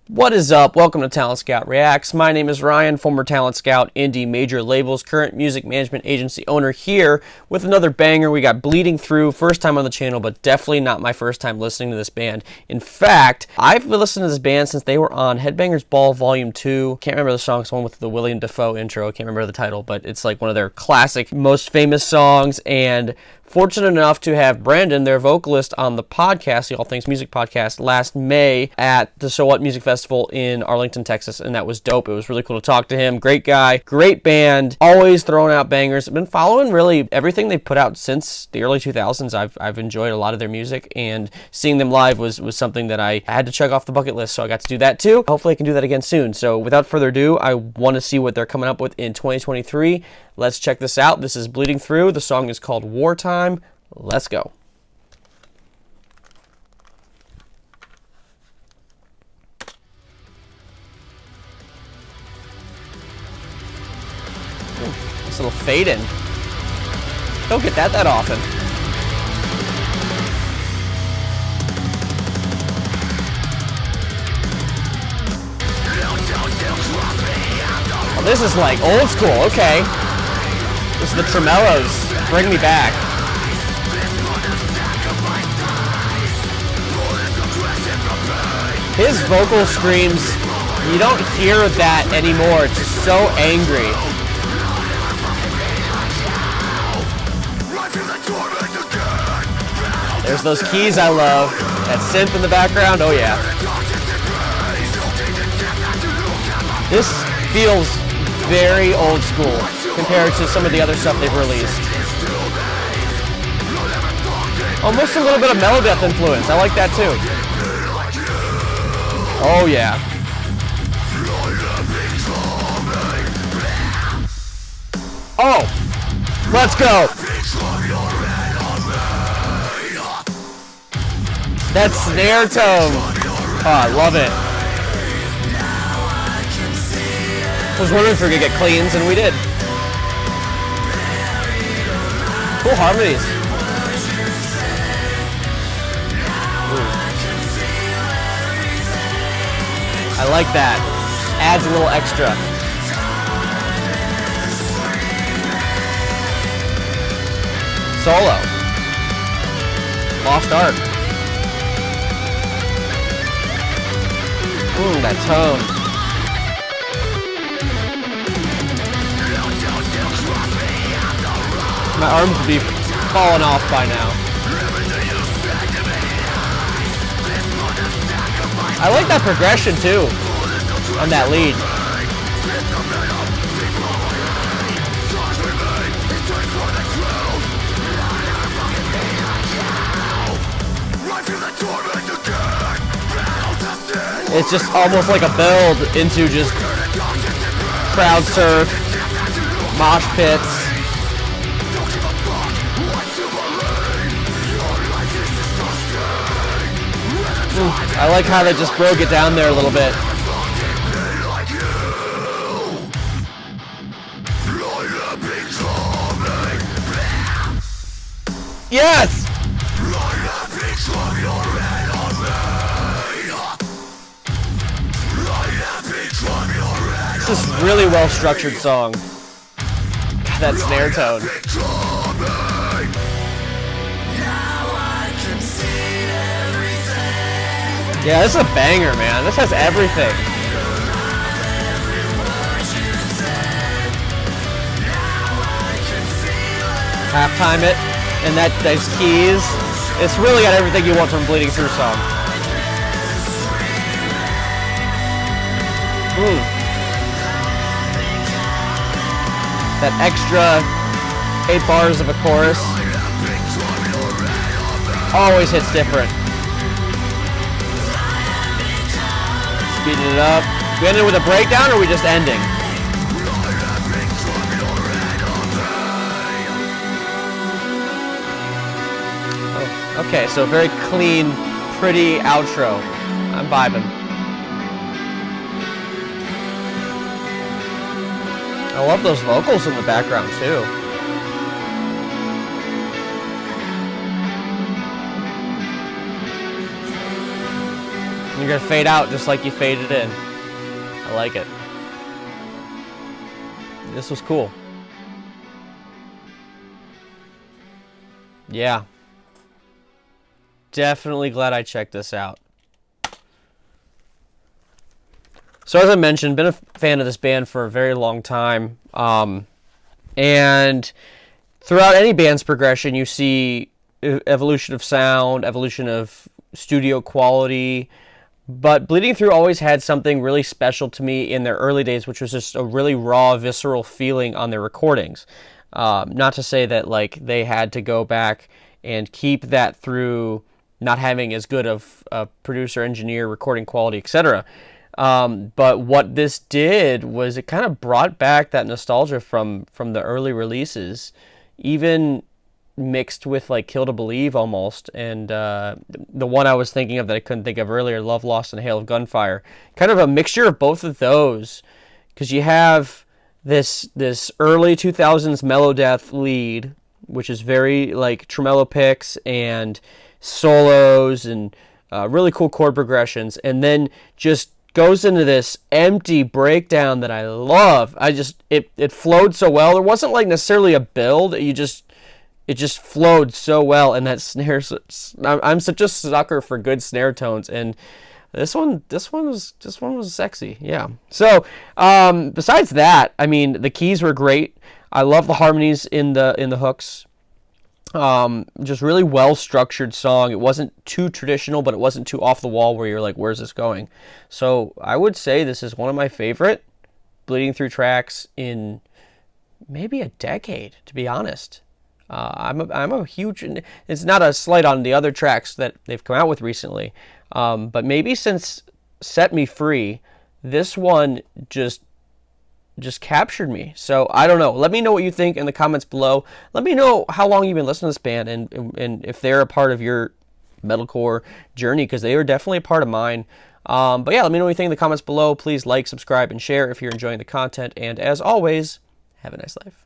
What is up? Welcome to Talent Scout Reacts. My name is Ryan, former Talent Scout, indie major labels, current music management agency owner here with another banger. We got Bleeding Through, first time on the channel, but definitely not my first time listening to this band. In fact, I've been listening to this band since they were on Headbangers Ball Volume 2. Can't remember the song, it's one with the William Dafoe intro. I can't remember the title, but it's like one of their classic, most famous songs, and fortunate enough to have Brandon, their vocalist, on the podcast, the All Things Music podcast, last May at the So What Music Festival in Arlington, Texas, and that was dope. It was really cool to talk to him. Great guy, great band, always throwing out bangers. I've been following really everything they've put out since the early 2000s. I've enjoyed a lot of their music, and seeing them live was something that I had to check off the bucket list, so I got to do that too. Hopefully I can do that again soon. So without further ado, I want to see what they're coming up with in 2023. Let's check this out. This is Bleeding Through. The song is called Wartime. Let's go. Ooh, this little fade in. Don't get that often. Oh, this is like old school. Okay. This is the tremolos. Bring me back. His vocal screams, you don't hear that anymore. It's just so angry. There's those keys I love. That synth in the background, oh yeah. This feels very old school compared to some of the other stuff they've released. Almost a little bit of Melodeath influence. I like that too. Oh yeah. Oh, let's go. That snare tone. Oh, I love it. I was wondering if we could get cleans, and we did. Cool harmonies. I like that. Adds a little extra. Solo. Lost Art. Ooh, that tone. My arms would be falling off by now. I like that progression too, on that lead. It's just almost like a build into just crowd surf, mosh pits. I like how they just broke it down there a little bit. Yes! This is a really well structured song. God, that snare tone. Yeah, this is a banger, man. This has everything. Halftime it, and those keys. It's really got everything you want from a Bleeding Through song. Ooh. That extra 8 bars of a chorus always hits different. Speeding it up. We ended with a breakdown, or are we just ending? Oh, okay, so very clean, pretty outro. I'm vibing. I love those vocals in the background too. You're going to fade out just like you faded in. I like it. This was cool. Yeah. Definitely glad I checked this out. So as I mentioned, been a fan of this band for a very long time. And throughout any band's progression, you see evolution of sound, evolution of studio quality. But Bleeding Through always had something really special to me in their early days, which was just a really raw, visceral feeling on their recordings. Not to say that like they had to go back and keep that through not having as good of a producer, engineer, recording quality, etc. But what this did was it kind of brought back that nostalgia from the early releases, even mixed with like Kill to Believe almost, and the one I was thinking of that I couldn't think of earlier, Love Lost and Hail of Gunfire. Kind of a mixture of both of those, because you have this early 2000s Melodeath lead, which is very like tremolo picks and solos and really cool chord progressions, and then just goes into this empty breakdown that I love. It flowed so well. There wasn't like necessarily a build. It just flowed so well, and that snare. I'm such a sucker for good snare tones, and this one was sexy. Yeah. So besides that, I mean, the keys were great. I love the harmonies in the hooks. Just really well structured song. It wasn't too traditional, but it wasn't too off the wall where you're like, where's this going? So I would say this is one of my favorite Bleeding Through tracks in maybe a decade, to be honest. I'm a huge, it's not a slight on the other tracks that they've come out with recently, but maybe since Set Me Free, this one just captured me. So I don't know. Let me know what you think in the comments below. Let me know how long you've been listening to this band, and if they're a part of your metalcore journey, because they are definitely a part of mine. But yeah, let me know what you think in the comments below. Please like, subscribe, and share if you're enjoying the content. And as always, have a nice life.